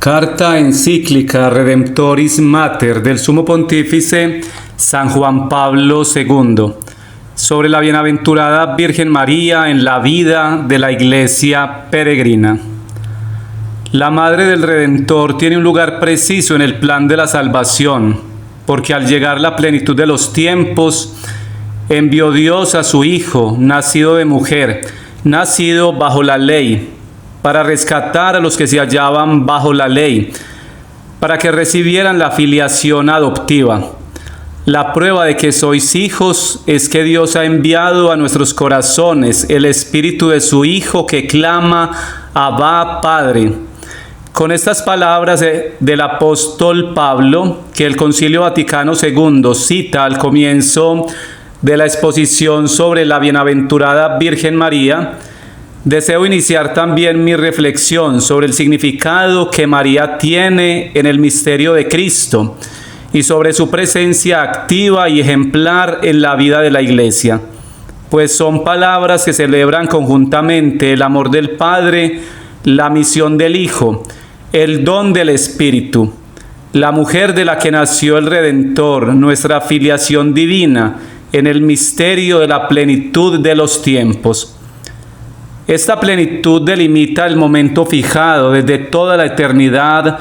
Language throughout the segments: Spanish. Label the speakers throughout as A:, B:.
A: Carta encíclica Redemptoris Mater del Sumo Pontífice San Juan Pablo II sobre la bienaventurada Virgen María en la vida de la Iglesia peregrina. La Madre del Redentor tiene un lugar preciso en el plan de la salvación, porque al llegar la plenitud de los tiempos, envió Dios a su Hijo, nacido de mujer, nacido bajo la ley, para rescatar a los que se hallaban bajo la ley, para que recibieran la filiación adoptiva. La prueba de que sois hijos es que Dios ha enviado a nuestros corazones el Espíritu de su Hijo que clama, Abba, Padre. Con estas palabras del apóstol Pablo, que el Concilio Vaticano II cita al comienzo de la exposición sobre la bienaventurada Virgen María, deseo iniciar también mi reflexión sobre el significado que María tiene en el misterio de Cristo y sobre su presencia activa y ejemplar en la vida de la Iglesia, pues son palabras que celebran conjuntamente el amor del Padre, la misión del Hijo, el don del Espíritu, la mujer de la que nació el Redentor, nuestra filiación divina en el misterio de la plenitud de los tiempos. Esta plenitud delimita el momento fijado desde toda la eternidad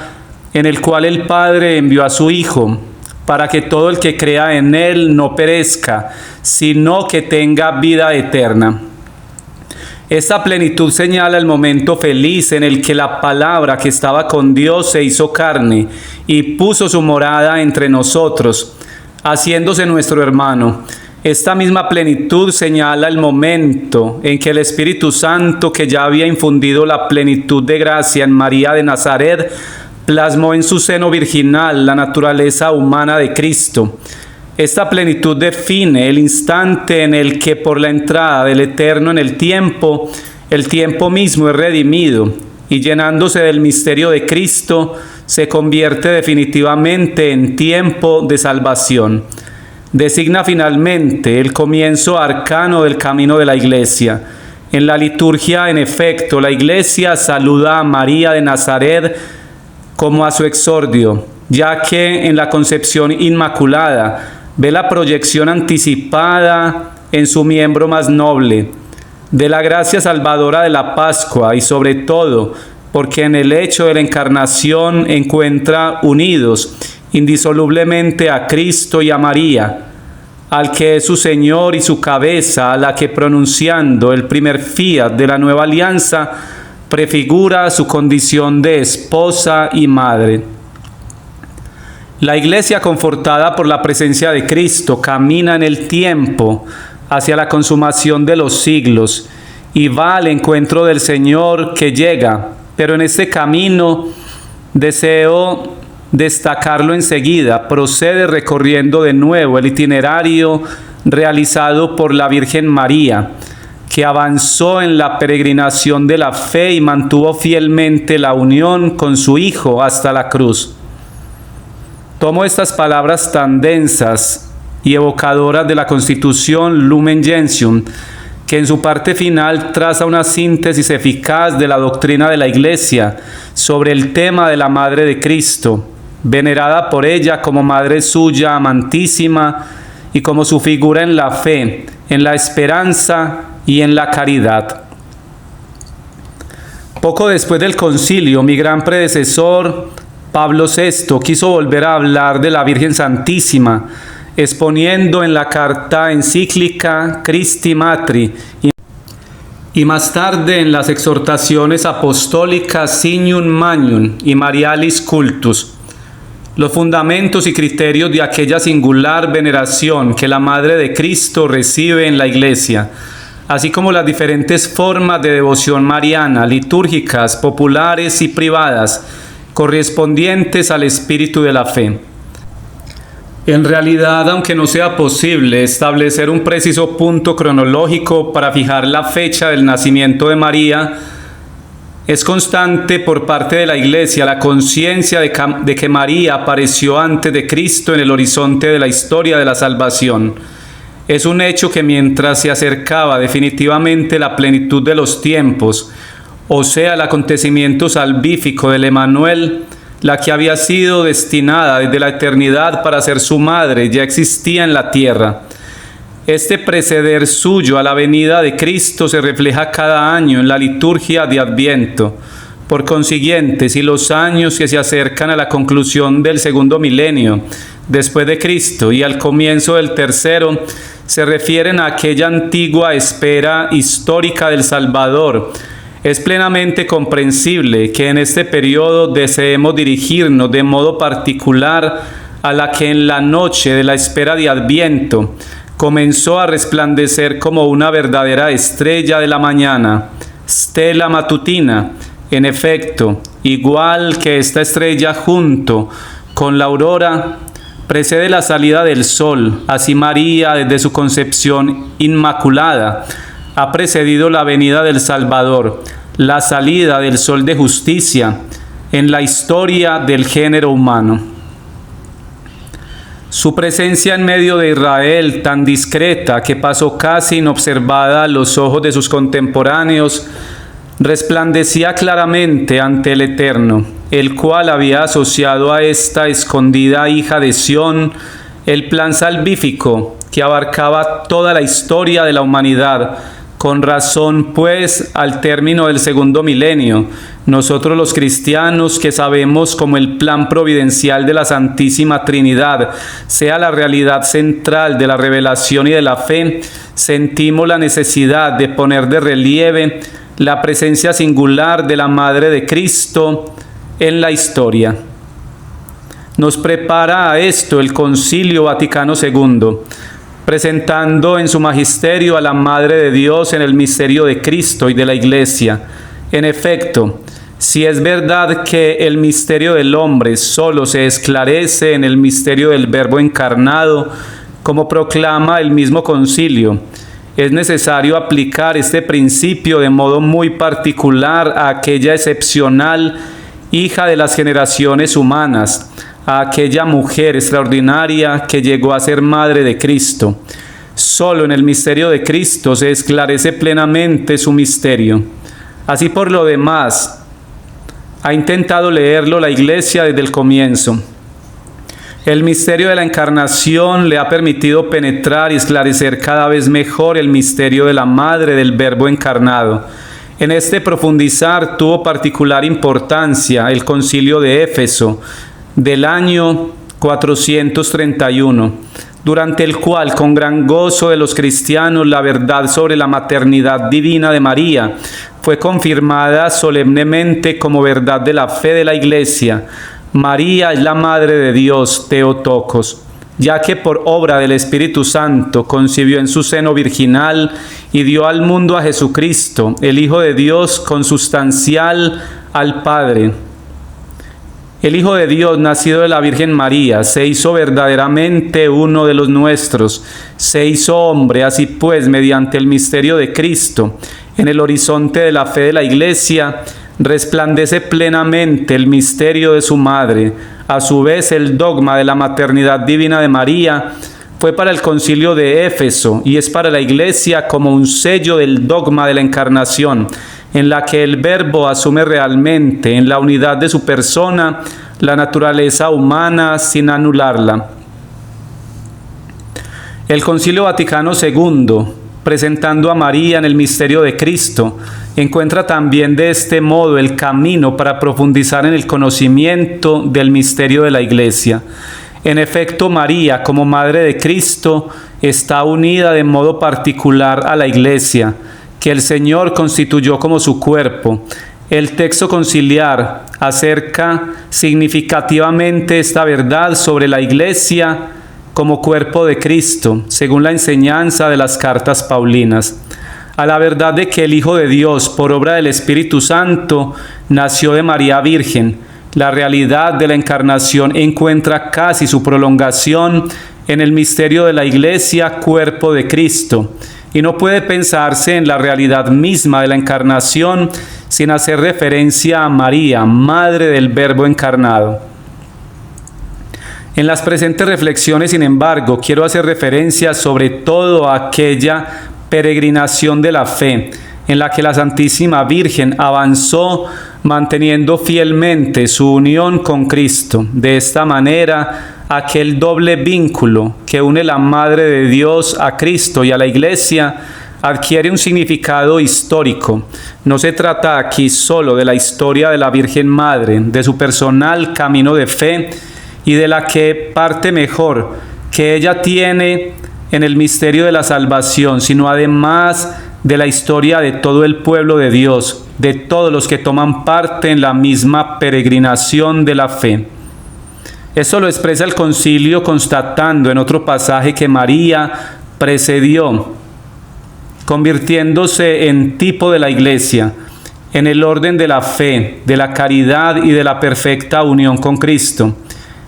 A: en el cual el Padre envió a su Hijo, para que todo el que crea en Él no perezca, sino que tenga vida eterna. Esta plenitud señala el momento feliz en el que la palabra que estaba con Dios se hizo carne y puso su morada entre nosotros, haciéndose nuestro hermano. Esta misma plenitud señala el momento en que el Espíritu Santo, que ya había infundido la plenitud de gracia en María de Nazaret, plasmó en su seno virginal la naturaleza humana de Cristo. Esta plenitud define el instante en el que por la entrada del Eterno en el tiempo mismo es redimido y llenándose del misterio de Cristo, se convierte definitivamente en tiempo de salvación. Designa finalmente el comienzo arcano del camino de la Iglesia. En la liturgia, en efecto, la Iglesia saluda a María de Nazaret como a su exordio, ya que en la concepción inmaculada ve la proyección anticipada en su miembro más noble, de la gracia salvadora de la Pascua y sobre todo porque en el hecho de la encarnación encuentra unidos indisolublemente a Cristo y a María, al que es su Señor y su cabeza, a la que pronunciando el primer fiat de la nueva alianza, prefigura su condición de esposa y madre. La Iglesia, confortada por la presencia de Cristo, camina en el tiempo hacia la consumación de los siglos y va al encuentro del Señor que llega, pero en este camino deseo destacarlo enseguida, procede recorriendo de nuevo el itinerario realizado por la Virgen María, que avanzó en la peregrinación de la fe y mantuvo fielmente la unión con su Hijo hasta la cruz. Tomo estas palabras tan densas y evocadoras de la Constitución Lumen Gentium, que en su parte final traza una síntesis eficaz de la doctrina de la Iglesia sobre el tema de la Madre de Cristo, venerada por ella como Madre suya amantísima y como su figura en la fe, en la esperanza y en la caridad. Poco después del concilio, mi gran predecesor, Pablo VI, quiso volver a hablar de la Virgen Santísima, exponiendo en la carta encíclica Christi Matri y más tarde en las exhortaciones apostólicas Signum Magnum y Marialis Cultus, los fundamentos y criterios de aquella singular veneración que la Madre de Cristo recibe en la Iglesia, así como las diferentes formas de devoción mariana, litúrgicas, populares y privadas, correspondientes al espíritu de la fe. En realidad, aunque no sea posible establecer un preciso punto cronológico para fijar la fecha del nacimiento de María, es constante por parte de la Iglesia la conciencia de que María apareció antes de Cristo en el horizonte de la historia de la salvación. Es un hecho que mientras se acercaba definitivamente la plenitud de los tiempos, o sea, el acontecimiento salvífico del Emanuel, la que había sido destinada desde la eternidad para ser su madre, ya existía en la tierra. Este preceder suyo a la venida de Cristo se refleja cada año en la liturgia de Adviento. Por consiguiente, si los años que se acercan a la conclusión del segundo milenio después de Cristo y al comienzo del tercero se refieren a aquella antigua espera histórica del Salvador, es plenamente comprensible que en este periodo deseemos dirigirnos de modo particular a la que en la noche de la espera de Adviento comenzó a resplandecer como una verdadera estrella de la mañana, stella matutina. En efecto, igual que esta estrella junto con la aurora precede la salida del sol, así María desde su concepción inmaculada ha precedido la venida del Salvador, la salida del sol de justicia en la historia del género humano. Su presencia en medio de Israel, tan discreta que pasó casi inobservada a los ojos de sus contemporáneos, resplandecía claramente ante el Eterno, el cual había asociado a esta escondida hija de Sión el plan salvífico que abarcaba toda la historia de la humanidad. Con razón, pues, al término del segundo milenio, nosotros los cristianos que sabemos como el plan providencial de la Santísima Trinidad sea la realidad central de la revelación y de la fe, sentimos la necesidad de poner de relieve la presencia singular de la Madre de Cristo en la historia. Nos prepara a esto el Concilio Vaticano II, presentando en su magisterio a la Madre de Dios en el misterio de Cristo y de la Iglesia. En efecto, si es verdad que el misterio del hombre solo se esclarece en el misterio del Verbo encarnado, como proclama el mismo concilio, es necesario aplicar este principio de modo muy particular a aquella excepcional hija de las generaciones humanas, a aquella mujer extraordinaria que llegó a ser madre de Cristo. Solo en el misterio de Cristo se esclarece plenamente su misterio. Así por lo demás, ha intentado leerlo la Iglesia desde el comienzo. El misterio de la encarnación le ha permitido penetrar y esclarecer cada vez mejor el misterio de la Madre del Verbo encarnado. En este profundizar tuvo particular importancia el Concilio de Éfeso del año 431, durante el cual, con gran gozo de los cristianos, la verdad sobre la maternidad divina de María fue confirmada solemnemente como verdad de la fe de la Iglesia. María es la Madre de Dios, Theotokos, ya que por obra del Espíritu Santo concibió en su seno virginal y dio al mundo a Jesucristo, el Hijo de Dios consustancial al Padre. El Hijo de Dios, nacido de la Virgen María, se hizo verdaderamente uno de los nuestros, se hizo hombre, así pues, mediante el misterio de Cristo, en el horizonte de la fe de la Iglesia, resplandece plenamente el misterio de su madre. A su vez, el dogma de la maternidad divina de María fue para el Concilio de Éfeso y es para la Iglesia como un sello del dogma de la encarnación, en la que el Verbo asume realmente en la unidad de su persona la naturaleza humana sin anularla. El Concilio Vaticano II, presentando a María en el misterio de Cristo, encuentra también de este modo el camino para profundizar en el conocimiento del misterio de la Iglesia. En efecto, María, como Madre de Cristo, está unida de modo particular a la Iglesia, que el Señor constituyó como su cuerpo. El texto conciliar acerca significativamente esta verdad sobre la Iglesia como cuerpo de Cristo, según la enseñanza de las cartas paulinas. A la verdad de que el Hijo de Dios, por obra del Espíritu Santo, nació de María Virgen, la realidad de la encarnación encuentra casi su prolongación en el misterio de la Iglesia, cuerpo de Cristo, y no puede pensarse en la realidad misma de la encarnación sin hacer referencia a María, Madre del Verbo encarnado. En las presentes reflexiones, sin embargo, quiero hacer referencia sobre todo a aquella peregrinación de la fe, en la que la Santísima Virgen avanzó manteniendo fielmente su unión con Cristo. De esta manera, aquel doble vínculo que une la Madre de Dios a Cristo y a la Iglesia adquiere un significado histórico. No se trata aquí solo de la historia de la Virgen Madre, de su personal camino de fe y de la que parte mejor que ella tiene en el misterio de la salvación, sino además de la historia de todo el pueblo de Dios, de todos los que toman parte en la misma peregrinación de la fe. Esto lo expresa el concilio constatando en otro pasaje que María precedió, convirtiéndose en tipo de la Iglesia, en el orden de la fe, de la caridad y de la perfecta unión con Cristo.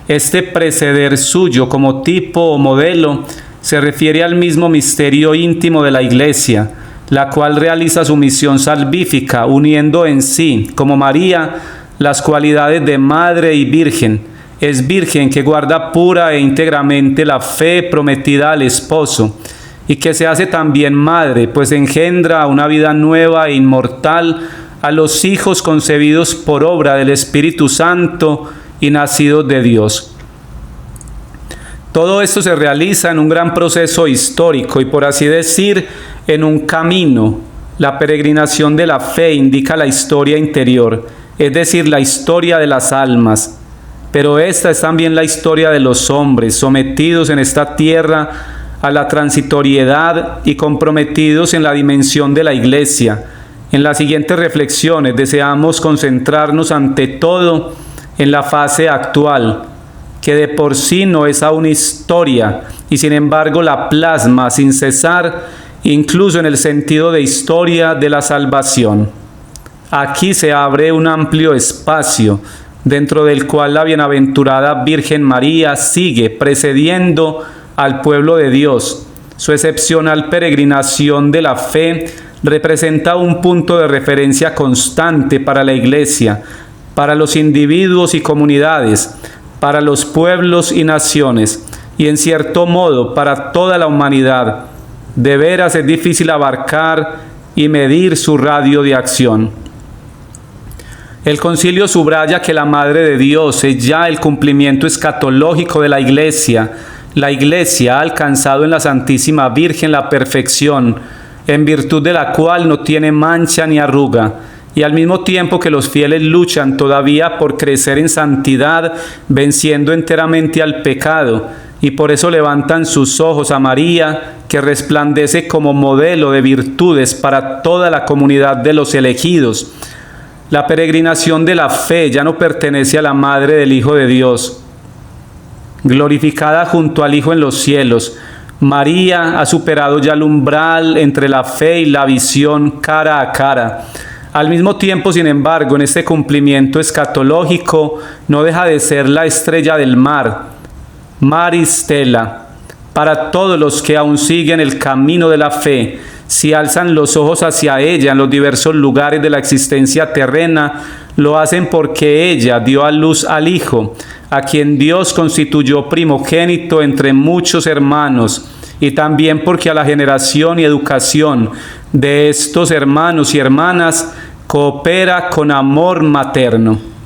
A: Este preceder suyo como tipo o modelo se refiere al mismo misterio íntimo de la Iglesia, la cual realiza su misión salvífica, uniendo en sí, como María, las cualidades de madre y virgen. Es virgen que guarda pura e íntegramente la fe prometida al esposo, y que se hace también madre, pues engendra una vida nueva e inmortal a los hijos concebidos por obra del Espíritu Santo y nacidos de Dios. Todo esto se realiza en un gran proceso histórico y, por así decir, en un camino. La peregrinación de la fe indica la historia interior, es decir, la historia de las almas. Pero esta es también la historia de los hombres, sometidos en esta tierra a la transitoriedad y comprometidos en la dimensión de la Iglesia. En las siguientes reflexiones deseamos concentrarnos ante todo en la fase actual, que de por sí no es aún historia, y sin embargo la plasma sin cesar, incluso en el sentido de historia de la salvación. Aquí se abre un amplio espacio, dentro del cual la bienaventurada Virgen María sigue precediendo al pueblo de Dios. Su excepcional peregrinación de la fe representa un punto de referencia constante para la Iglesia, para los individuos y comunidades, para los pueblos y naciones, y en cierto modo para toda la humanidad. De veras es difícil abarcar y medir su radio de acción. El concilio subraya que la Madre de Dios es ya el cumplimiento escatológico de la Iglesia. La Iglesia ha alcanzado en la Santísima Virgen la perfección, en virtud de la cual no tiene mancha ni arruga, y al mismo tiempo que los fieles luchan todavía por crecer en santidad, venciendo enteramente al pecado, y por eso levantan sus ojos a María, que resplandece como modelo de virtudes para toda la comunidad de los elegidos. La peregrinación de la fe ya no pertenece a la Madre del Hijo de Dios, glorificada junto al Hijo en los cielos. María ha superado ya el umbral entre la fe y la visión cara a cara. Al mismo tiempo, sin embargo, en este cumplimiento escatológico no deja de ser la estrella del mar, Maristela, para todos los que aún siguen el camino de la fe. Si alzan los ojos hacia ella en los diversos lugares de la existencia terrena, lo hacen porque ella dio a luz al Hijo, a quien Dios constituyó primogénito entre muchos hermanos, y también porque a la generación y educación de estos hermanos y hermanas coopera con amor materno.